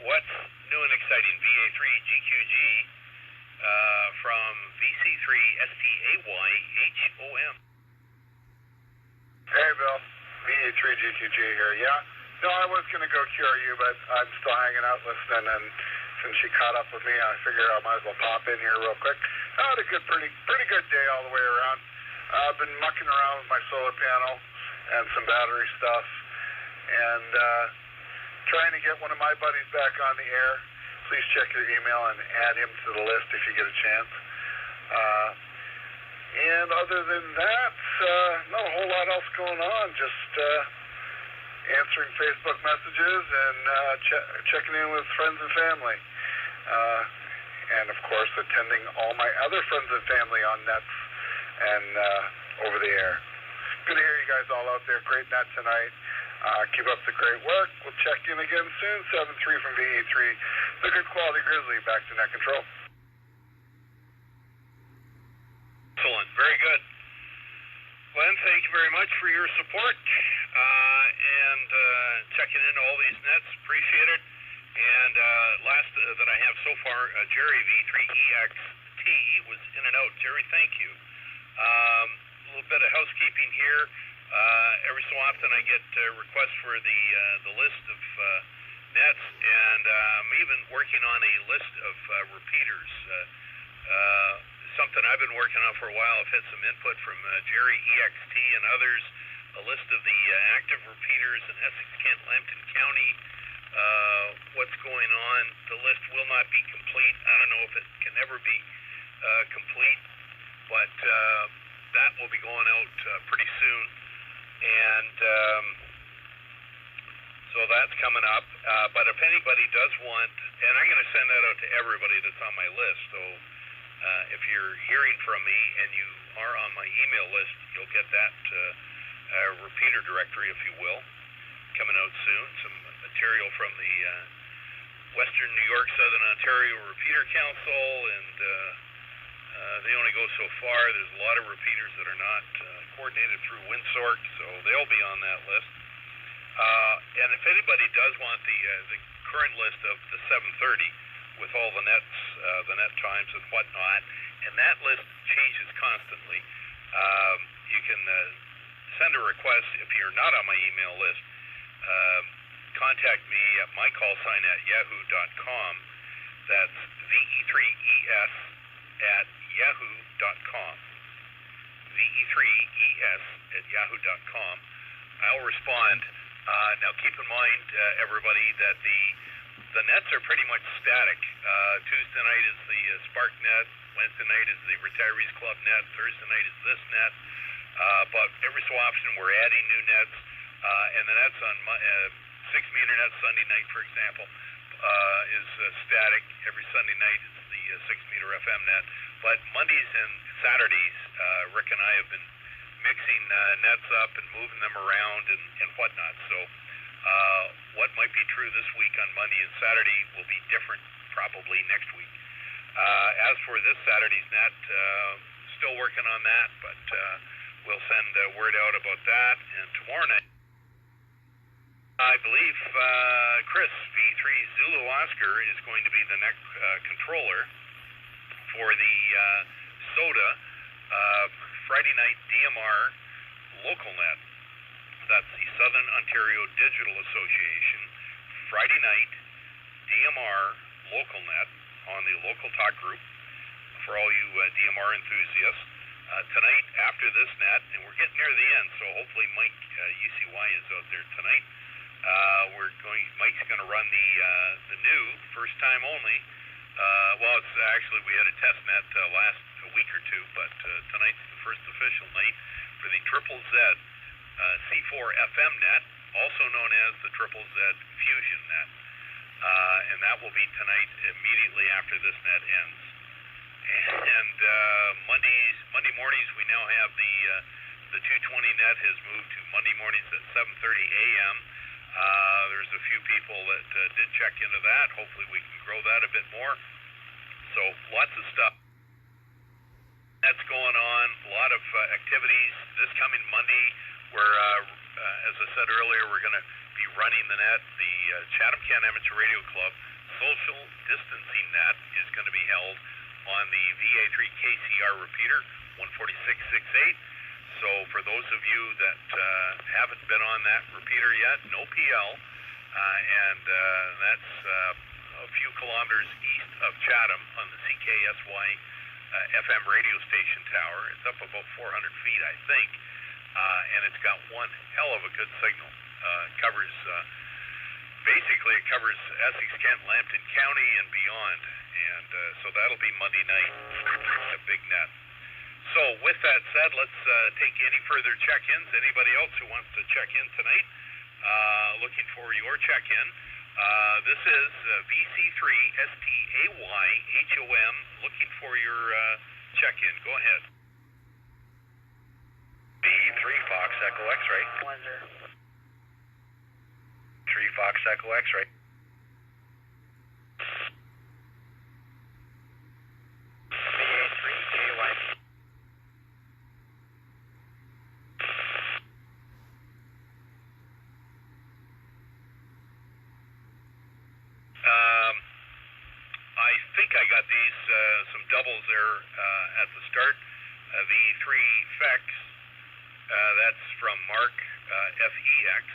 What's new and exciting? VA3 GQG from VC3STAYHOM. Hey, Bill. VA3 GQG here. Yeah. No, I was going to go QRU, but I'm still hanging out listening, and since she caught up with me, I figured I might as well pop in here real quick. I had a pretty good day all the way around. I've been mucking around with my solar panel and some battery stuff, and trying to get one of my buddies back on the air. Please check your email and add him to the list if you get a chance. And other than that, not a whole lot else going on. Just answering Facebook messages and checking in with friends and family. And, of course, attending all my other friends and family on nets and over the air. Good to hear you guys all out there. Great net tonight. Keep up the great work. We'll check in again soon. 7-3 from VA3. The good quality Grizzly back to net control. Excellent. Very good. Glenn, thank you very much for your support and checking into all these nets. Appreciate it. And last that I have so far, Jerry V3EXT was in and out. Jerry, thank you. A little bit of housekeeping here. Every so often I get requests for the list of nets, and I'm even working on a list of repeaters. Something I've been working on for a while. I've had some input from Jerry EXT and others. A list of the active repeaters in Essex, Kent, Lambton County. What's going on? The list will not be complete. I don't know if it can ever be complete, but that will be going out pretty soon. And so that's coming up. But if anybody does want, and I'm going to send that out to everybody that's on my list. So if you're hearing from me and you are on my email list, you'll get that repeater directory, if you will, coming out soon. Some material from the Western New York, Southern Ontario Repeater Council, and they only go so far. There's a lot of repeaters that are not coordinated through Windsort, so they'll be on that list. And if anybody does want the current list of the 730 with all the nets, the net times and whatnot, and that list changes constantly, you can send a request if you're not on my email list. Contact me at my call sign at yahoo.com. That's VE3ES at yahoo.com. VE3ES at yahoo.com. I'll respond. Now keep in mind, everybody, that the nets are pretty much static. Tuesday night is the Spark net. Wednesday night is the Retirees Club net. Thursday night is this net. But every so often we're adding new nets. And the nets on 6-meter net Sunday night, for example, is static. Every Sunday night is the 6-meter FM net. But Mondays and Saturdays, Rick and I have been mixing nets up and moving them around and whatnot. So what might be true this week on Monday and Saturday will be different probably next week. As for this Saturday's net, still working on that, but we'll send word out about that. And tomorrow night, I believe Chris, V3 Zulu Oscar, is going to be the next controller for the Minnesota, Friday night DMR LocalNet. That's the Southern Ontario Digital Association. Friday night DMR LocalNet on the Local Talk group for all you DMR enthusiasts. Tonight after this net, and we're getting near the end, so hopefully Mike UCY is out there tonight. Mike's going to run the new first time only. Well, it's actually we had a test net last week or two, but tonight's the first official night for the Triple Z C4 FM net, also known as the Triple Z Fusion net, and that will be tonight immediately after this net ends. And Monday mornings we now have the 220 net has moved to Monday mornings at 7:30 a.m. There's a few people that did check into that. Hopefully we can grow that a bit more. So lots of stuff that's going on. A lot of activities this coming Monday. Where, as I said earlier, we're going to be running the net. The Chatham-Kent Amateur Radio Club social distancing net is going to be held on the VA3 KCR repeater, 146.68. So for those of you that haven't been on that repeater yet, no PL, and that's a few kilometers east of Chatham on the CKSY FM radio station tower. It's up about 400 feet, I think, and it's got one hell of a good signal. It covers Essex, Kent, Lambton County, and beyond. And so that'll be Monday night, a big net. So with that said, let's take any further check-ins. Anybody else who wants to check in tonight, looking for your check-in. This is VC3STAYHOM, looking for your check-in. Go ahead. B3 Fox Echo X-ray. 3 Fox Echo X-ray. I think I got these, some doubles there at the start. V3 FEX, that's from Mark FEX,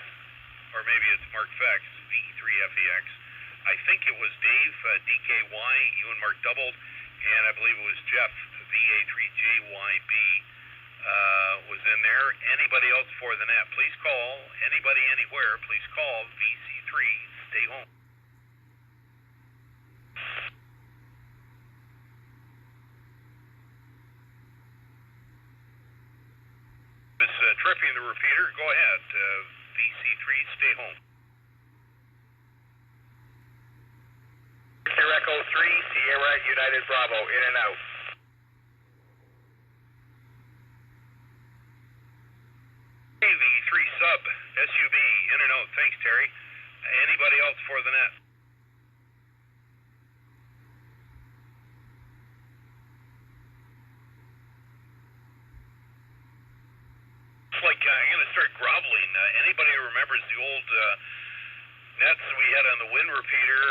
or maybe it's Mark FEX, V3FEX. I think it was Dave, DKY, you and Mark doubled, and I believe it was Jeff, VA3JYB, was in there. Anybody else for the net, please call. Anybody, anywhere, please call VC3, stay home. Tripping the repeater, go ahead. VC3, stay home. Echo 3, Sierra United Bravo, in and out. V3 sub, SUB, in and out. Thanks, Terry. Anybody else for the net? Like I'm going to start groveling. Anybody who remembers the old nets we had on the wind repeater,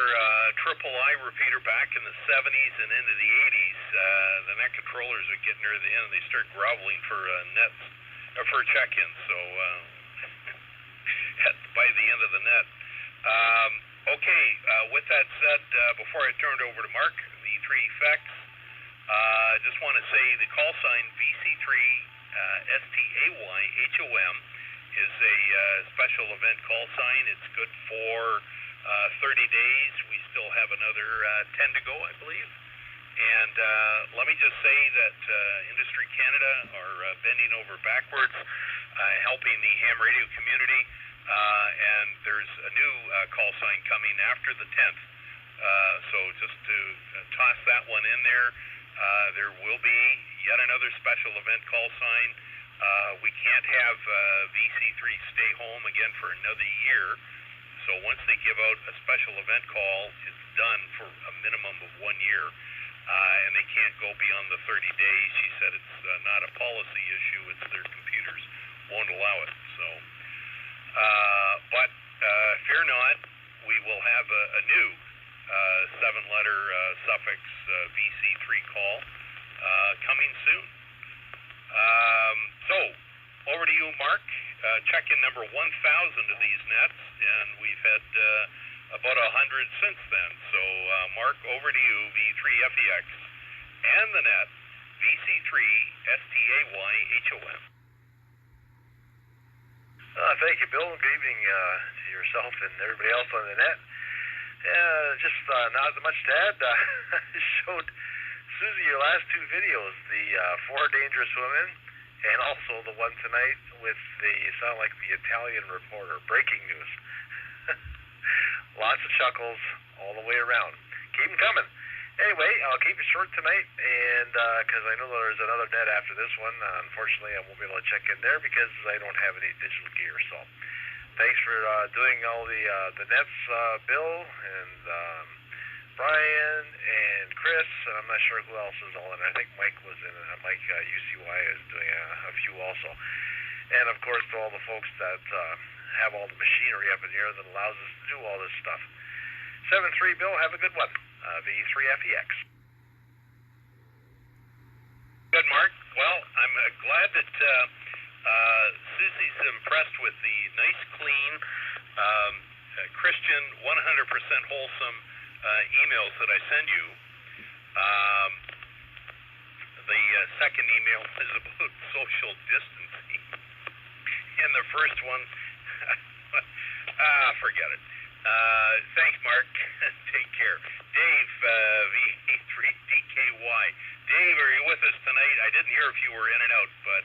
triple I repeater back in the 70s and into the 80s, the net controllers would get near the end and they start groveling for nets, for check-ins. So by the end of the net. Okay, with that said, before I turn it over to Mark, the 3 effects, I just want to say the call sign VC3 STAYHOM is a special event call sign. It's good for 30 days. We still have another 10 to go, I believe. And let me just say that Industry Canada are bending over backwards, helping the ham radio community. And there's a new call sign coming after the 10th. So just to toss that one in there, there will be yet another special event call sign. We can't have VC3 stay home again for another year. So once they give out a special event call, it's done for a minimum of 1 year. And they can't go beyond the 30 days. She said it's not a policy issue, it's their computers won't allow it. So, but fear not, we will have a new 7-letter suffix VC3 call coming soon. So, over to you, Mark. Check-in number 1,000 of these nets, and we've had about 100 since then. So, Mark, over to you, V3FEX, and the net, VC3STAYHOM. Thank you, Bill. Good evening to yourself and everybody else on the net. Just not much to add. I showed Susie your last two videos, the 4 dangerous women, and also the one tonight with the sound like the Italian reporter. Breaking news. Lots of chuckles all the way around. Keep them coming. Anyway, I'll keep it short tonight, and because I know there's another net after this one. Unfortunately, I won't be able to check in there because I don't have any digital gear. So, thanks for doing all the nets, Bill and Brian and Chris, and I'm not sure who else is all in. I think Mike was in it. Mike UCY is doing a few also, and of course to all the folks that have all the machinery up in here that allows us to do all this stuff. 7-3, Bill. Have a good one. V3FEX. Good, Mark. Well, I'm glad that Susie's impressed with the nice, clean, Christian, 100% wholesome emails that I send you. The second email is about social distancing. And the first one, forget it. Thanks, Mark. Take care. Dave, V3DKY. Dave, are you with us tonight? I didn't hear if you were in and out, but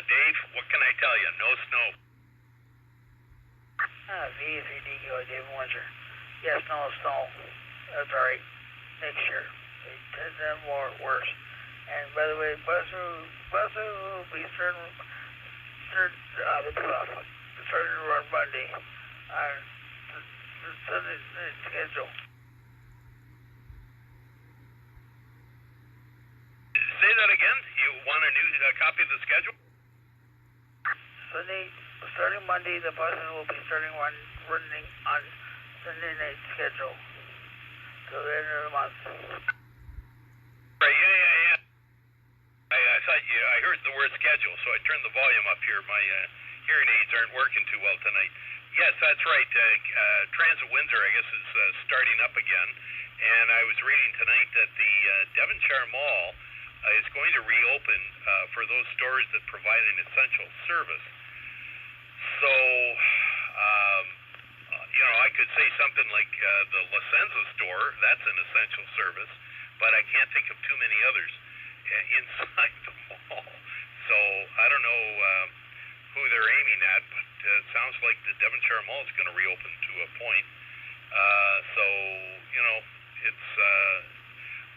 Dave, what can I tell you? No snow. V3DKY, Dave Windsor. Yes, no snow. That's all right. Next year. It doesn't more worse. And by the way, buses will be starting to run Monday on the Sunday schedule. Say that again? You want a new copy of the schedule? Sunday, starting Monday, the buses will be running on Sunday night schedule till the end of the month. Right, yeah. I thought I heard the word schedule, so I turned the volume up here. My hearing aids aren't working too well tonight. Yes, that's right. Transit Windsor, I guess, is starting up again. And I was reading tonight that the Devonshire Mall is going to reopen for those stores that provide an essential service. So, I could say something like the La Senza store, that's an essential service, but I can't think of too many others inside the mall. So, I don't know who they're aiming at, but it sounds like the Devonshire Mall is going to reopen to a point. So, it's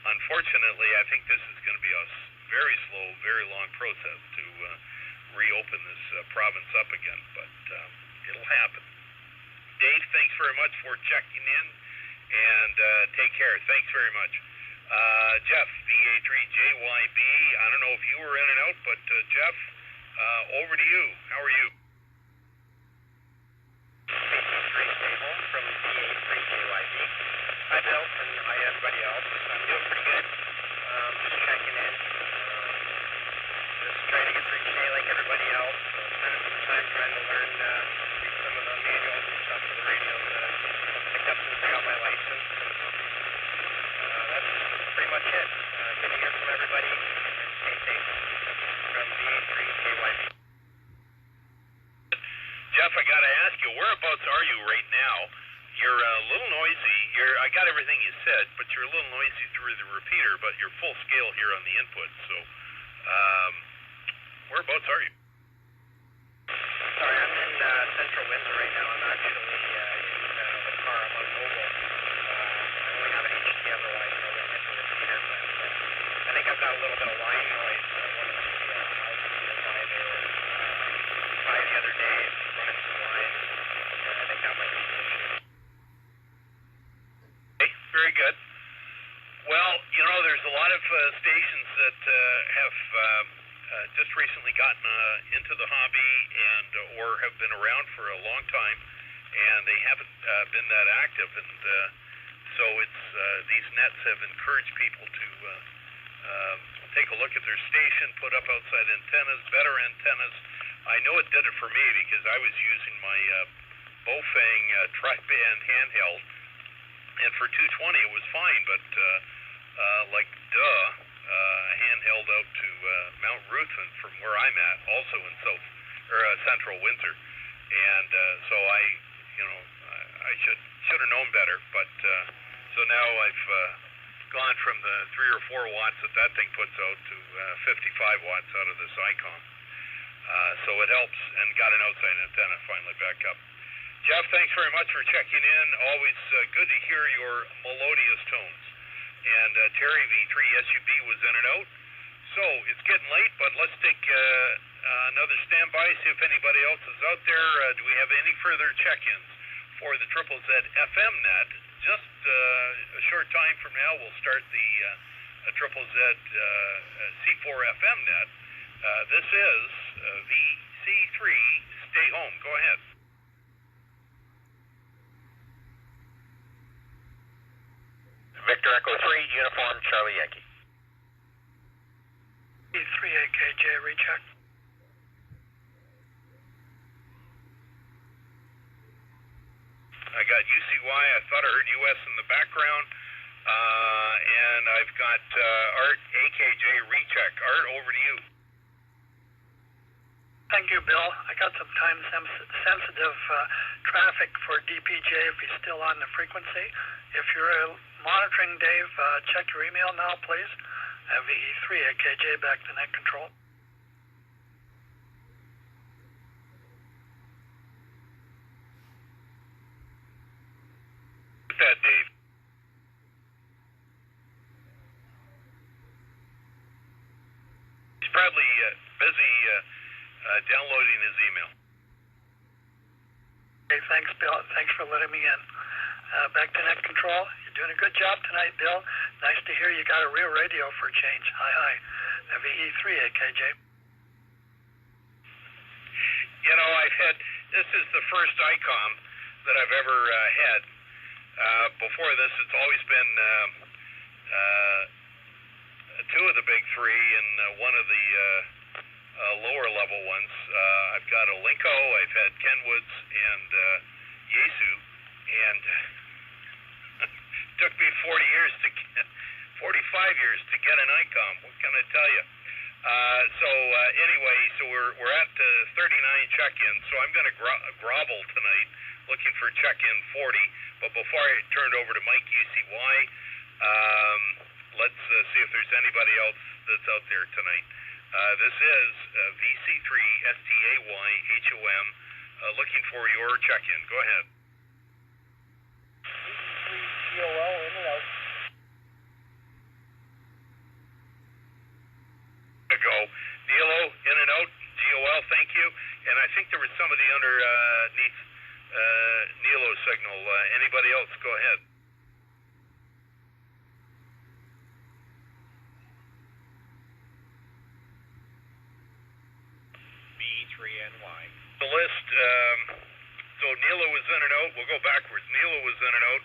unfortunately, I think this is going to be a very slow, very long process to reopen this province up again, but it'll happen. Dave, thanks very much for checking in, and take care. Thanks very much. Jeff, VA3JYB, I don't know if you were in and out, but Jeff, over to you. How are you? VC3STAYHOM from VA3JYB. Hi, Bill, and hi, everybody else. I'm doing pretty good. Just checking in. Just trying to get through today like everybody else. Spending some time trying to learn read some of the manuals and stuff for the radio that I picked up since I got my license. That's pretty much it. Good to hear from everybody, and stay safe. From VA3JYB. Jeff, I got to ask you, whereabouts are you right now? You're a little noisy. I got everything you said, but you're a little noisy through the repeater, but you're full scale here on the input. So, whereabouts are you? Sorry, I'm in central Windsor right now. I'm actually in the car. I'm on mobile. I only have an HD otherwise, so I won't hit the repeater, but I think I've got a little bit of line noise. One of the houses nearby there by the other day, running some lines. I think that might be the issue. Okay, very good. Well, there's a lot of stations that have just recently gotten into the hobby and or have been around for a long time, and they haven't been that active, and so it's these nets have encouraged people to take a look at their station, put up outside antennas, better antennas. I know it did it for me because I was using my Bofang tri-band handheld, and for 220 it was fine, but handheld out to Mount Ruthven from where I'm at, also in central Windsor, and so I should have known better, but so now I've gone from the 3 or 4 watts that thing puts out to 55 watts out of this ICOM. So it helps, and got an outside antenna finally back up. Jeff, thanks very much for checking in. Always good to hear your melodious tones. And Terry V3 SUB was in and out. So it's getting late, but let's take another standby, see if anybody else is out there. Do we have any further check-ins for the Triple Z FM net? Just a short time from now, we'll start the Triple Z C4 FM net. This is VC3 Stay Home. Go ahead. Victor Echo 3, Uniform Charlie Yankee. V3AKJ, recheck. I got UCY, I thought I heard US in the background, and I've got Art AKJ recheck. Art, over to you. Thank you, Bill. I got some time-sensitive traffic for DPJ if he's still on the frequency. If you're monitoring, Dave, check your email now, please. VE3AKJ back to net control. That, Dave. He's probably busy downloading his email. Okay, thanks, Bill. Thanks for letting me in. Back to net control. You're doing a good job tonight, Bill. Nice to hear you got a real radio for a change. Hi. VE3AKJ. You know, this is the first ICOM that I've ever had. Before this, it's always been 2 of the big 3 and one of the lower level ones. I've got a Linko, I've had Kenwoods and Yaesu, and took me 45 years to get an ICOM. What can I tell you? Anyway, so we're at 39 check-ins, so I'm going to grovel tonight, looking for check-in 40. But before I turn it over to Mike UCY, let's see if there's anybody else that's out there tonight. This is VC3STAYHOM, looking for your check-in. Go ahead. GOL in and out. Go. Nilo, in and out. GOL, thank you. And I think there was somebody underneath Nilo signal. Anybody else? Go ahead. B3NY. The list, so Nilo was in and out. We'll go backwards. Nilo was in and out.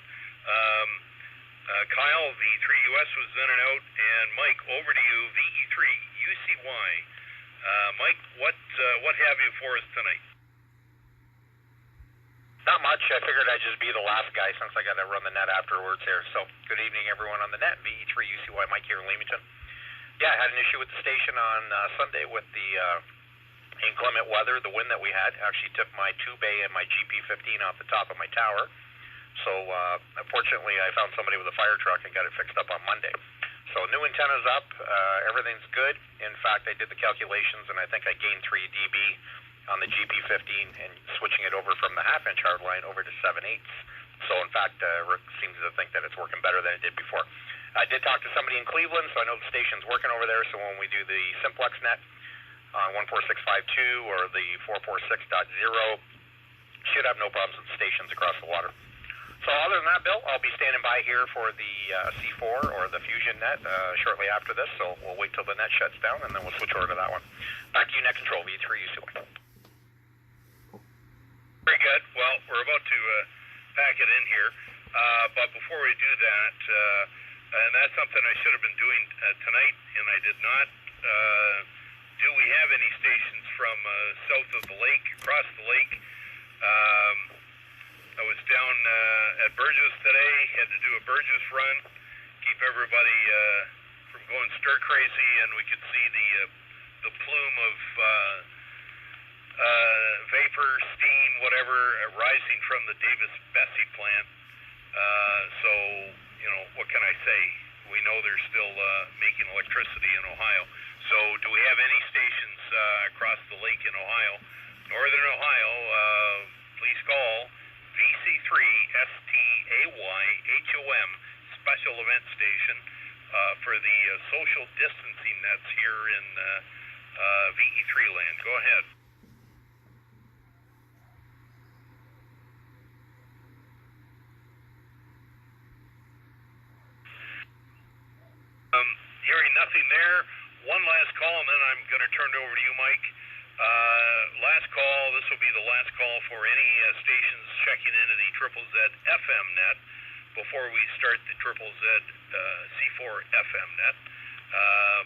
Kyle, V3US was in and out. And Mike, over to you, VE3UCY. Mike, what have you for us tonight? Not much. I figured I'd just be the last guy since I got to run the net afterwards here. So, good evening, everyone on the net. VE3UCY, Mike here in Leamington. Yeah, I had an issue with the station on Sunday with the inclement weather. The wind that we had actually took my tube-bay and my GP15 off the top of my tower. So, unfortunately, I found somebody with a fire truck and got it fixed up on Monday. So, new antenna's up. Everything's good. In fact, I did the calculations, and I think I gained 3 dB on the GP15 and switching it over from the half-inch hard line over to 7/8. So, in fact, Rick seems to think that it's working better than it did before. I did talk to somebody in Cleveland, so I know the station's working over there. So, when we do the simplex net on 14652 or the 446.0, should have no problems with the stations across the water. So other than that, Bill, I'll be standing by here for the C4 or the Fusion net shortly after this, so we'll wait till the net shuts down, and then we'll switch over to that one. Back to you, net control, V3UCY. Very good. Well, we're about to pack it in here, but before we do that, and that's something I should have been doing tonight, and I did not. Do we have any stations from south of the lake, across the lake? I was down at Burgess today, had to do a Burgess run, keep everybody from going stir crazy, and we could see the plume of vapor, steam, whatever, rising from the Davis-Besse plant. So, you know, what can I say? We know they're still making electricity in Ohio. So do we have any stations across the lake in Ohio? Northern Ohio, please call VC3STAYHOM special event station for the social distancing that's here in VE3 land. Go ahead. Hearing nothing there. One last call, and then I'm going to turn it over to you, Mike. Last call. This will be the last call for any stations checking into the Triple Z FM net before we start the Triple Z C4 FM net.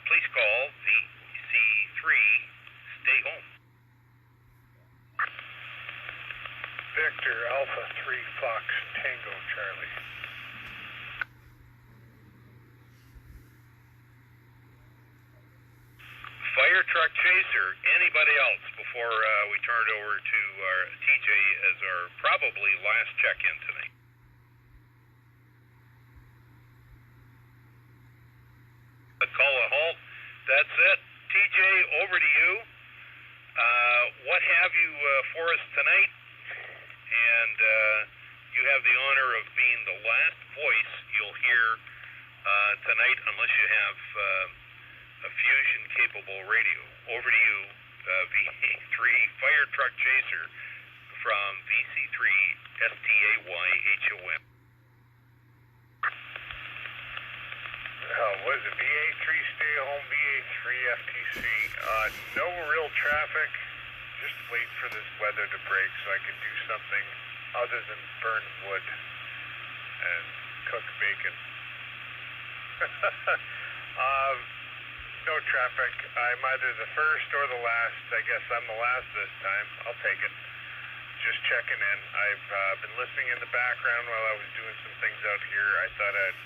Please call VC3 Stay Home. Victor Alpha 3 Fox Tango Charlie. Fire truck chaser, anybody else before we turn it over to TJ as our probably last check-in tonight? Call a halt. That's it. TJ, over to you. What have you for us tonight? And you have the honor of being the last voice you'll hear tonight, unless you have a fusion-capable radio. Over to you, VA3 Fire Truck Chaser from VC3STAYHOM. What is it? VA3 Stay Home, VA3 FTC. No real traffic. Just wait for this weather to break so I can do something other than burn wood and cook bacon. No traffic. I'm either the first or the last. I guess I'm the last this time. I'll take it. Just checking in. I've been listening in the background while I was doing some things out here. I thought I'd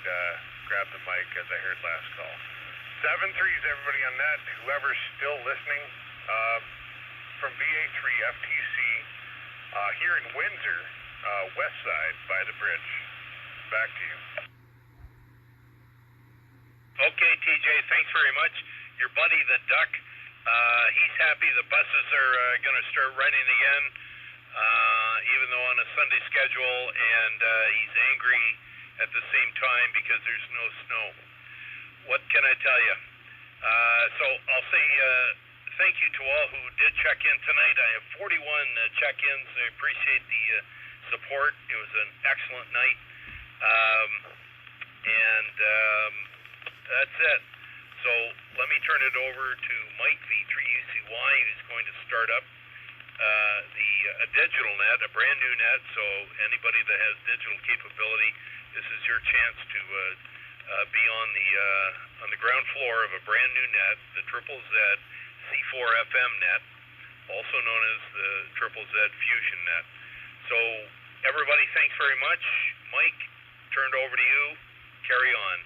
grab the mic as I heard last call. 7-3 is everybody on that. Whoever's still listening, from VA3 FTC here in Windsor, west side by the bridge. Back to you. Okay, TJ, thanks very much. Your buddy, the Duck, he's happy the buses are going to start running again, even though on a Sunday schedule, and he's angry at the same time because there's no snow. What can I tell you? So I'll say thank you to all who did check in tonight. I have 41 check-ins. I appreciate the support. It was an excellent night. That's it. So let me turn it over to Mike V3UCY, who's going to start up a digital net, a brand new net. So anybody that has digital capability, this is your chance to be on the ground floor of a brand new net, the Triple Z C4 FM net, also known as the Triple Z Fusion net. So everybody, thanks very much. Mike, turned over to you. Carry on.